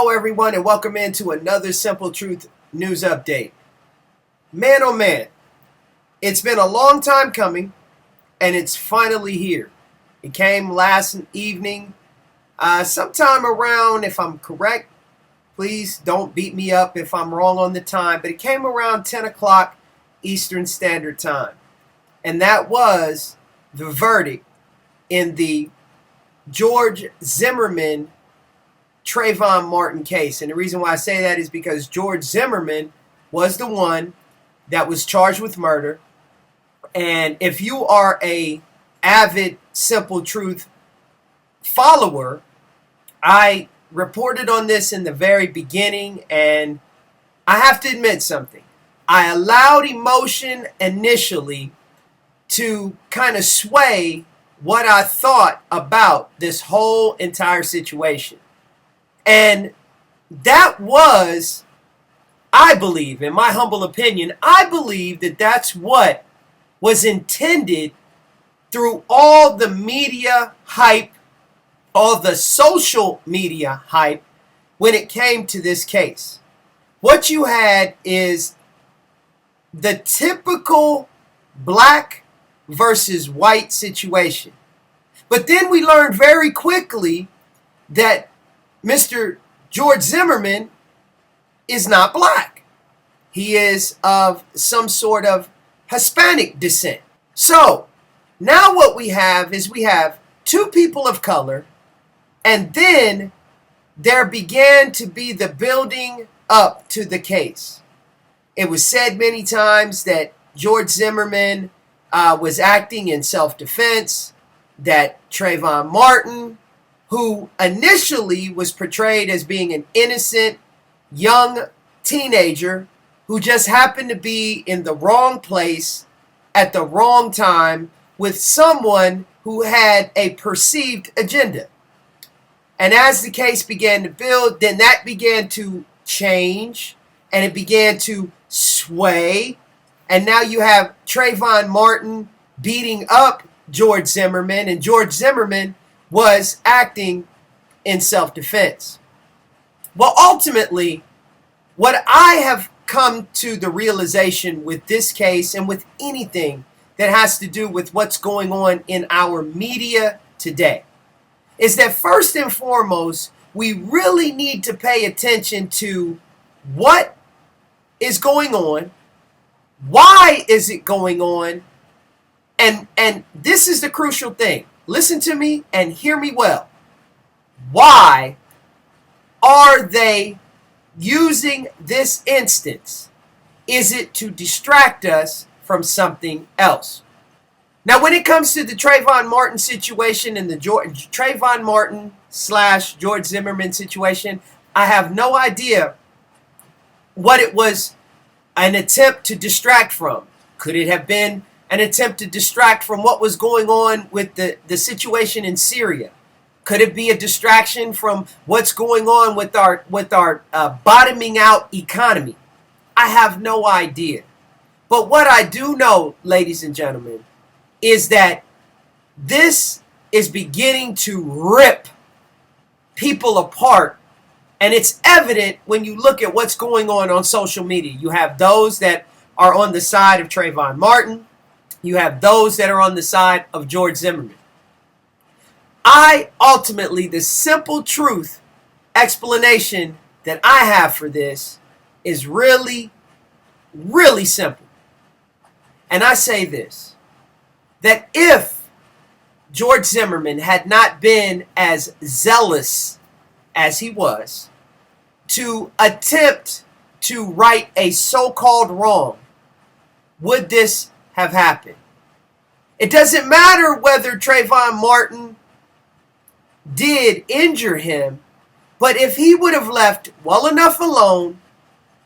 Hello, everyone, and welcome into another Simple Truth news update. Man, oh man, it's been a long time coming, and it's finally here. It came last evening, sometime around, if I'm correct, please don't beat me up if I'm wrong on the time, but it came around 10 o'clock Eastern Standard Time. And that was the verdict in the George Zimmerman Trayvon Martin case. And the reason why I say that is because George Zimmerman was the one that was charged with murder. And if you are a avid Simple Truth follower, I reported on this in the very beginning, and I have to admit something. I allowed emotion initially to kind of sway what I thought about this whole entire situation. And that was, I believe, in my humble opinion, I believe that that's what was intended through all the media hype, all the social media hype when it came to this case. What you had is the typical black versus white situation. But then we learned very quickly that Mr. George Zimmerman is not black. He is of some sort of Hispanic descent. So now what we have is we have two people of color, and then there began to be the building up to the case. It was said many times that George Zimmerman was acting in self-defense, that Trayvon Martin, who initially was portrayed as being an innocent young teenager who just happened to be in the wrong place at the wrong time with someone who had a perceived agenda. And as the case began to build, then that began to change and it began to sway. And now you have Trayvon Martin beating up George Zimmerman, and George Zimmerman was acting in self-defense. Well, ultimately, what I have come to the realization with this case and with anything that has to do with what's going on in our media today is that first and foremost, we really need to pay attention to what is going on, why is it going on, and this is the crucial thing. Listen to me and hear me well. Why are they using this instance? Is it to distract us from something else? Now, when it comes to the Trayvon Martin situation and the Trayvon Martin / George Zimmerman situation, I have no idea what it was an attempt to distract from. Could it have been an attempt to distract from what was going on with the situation in Syria? Could it be a distraction from what's going on with our bottoming out economy? I have no idea. But what I do know, ladies and gentlemen, is that this is beginning to rip people apart. And it's evident when you look at what's going on social media. You have those that are on the side of Trayvon Martin. You have those that are on the side of George Zimmerman. Ultimately, the simple truth explanation that I have for this is really, really simple. And I say this, that if George Zimmerman had not been as zealous as he was to attempt to right a so-called wrong, would this have happened? It doesn't matter whether Trayvon Martin did injure him, but if he would have left well enough alone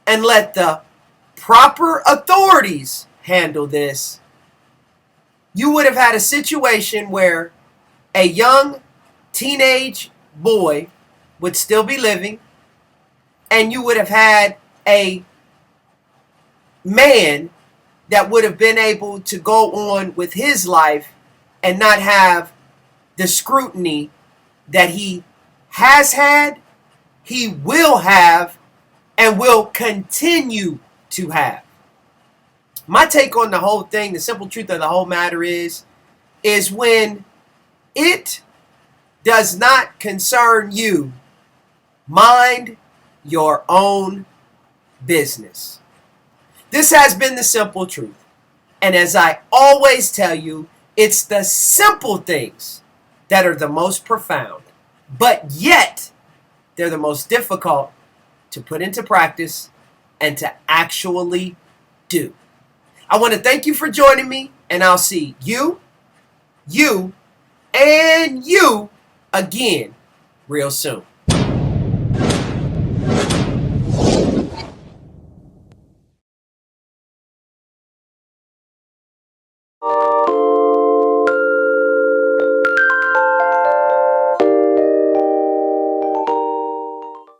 and let the proper authorities handle this, you would have had a situation where a young teenage boy would still be living, and you would have had a man that would have been able to go on with his life and not have the scrutiny that he has had, he will have and will continue to have. My take on the whole thing, the simple truth of the whole matter is when it does not concern you, mind your own business. This has been the simple truth. And as I always tell you, it's the simple things that are the most profound, but yet they're the most difficult to put into practice and to actually do. I want to thank you for joining me, and I'll see you, and you again real soon.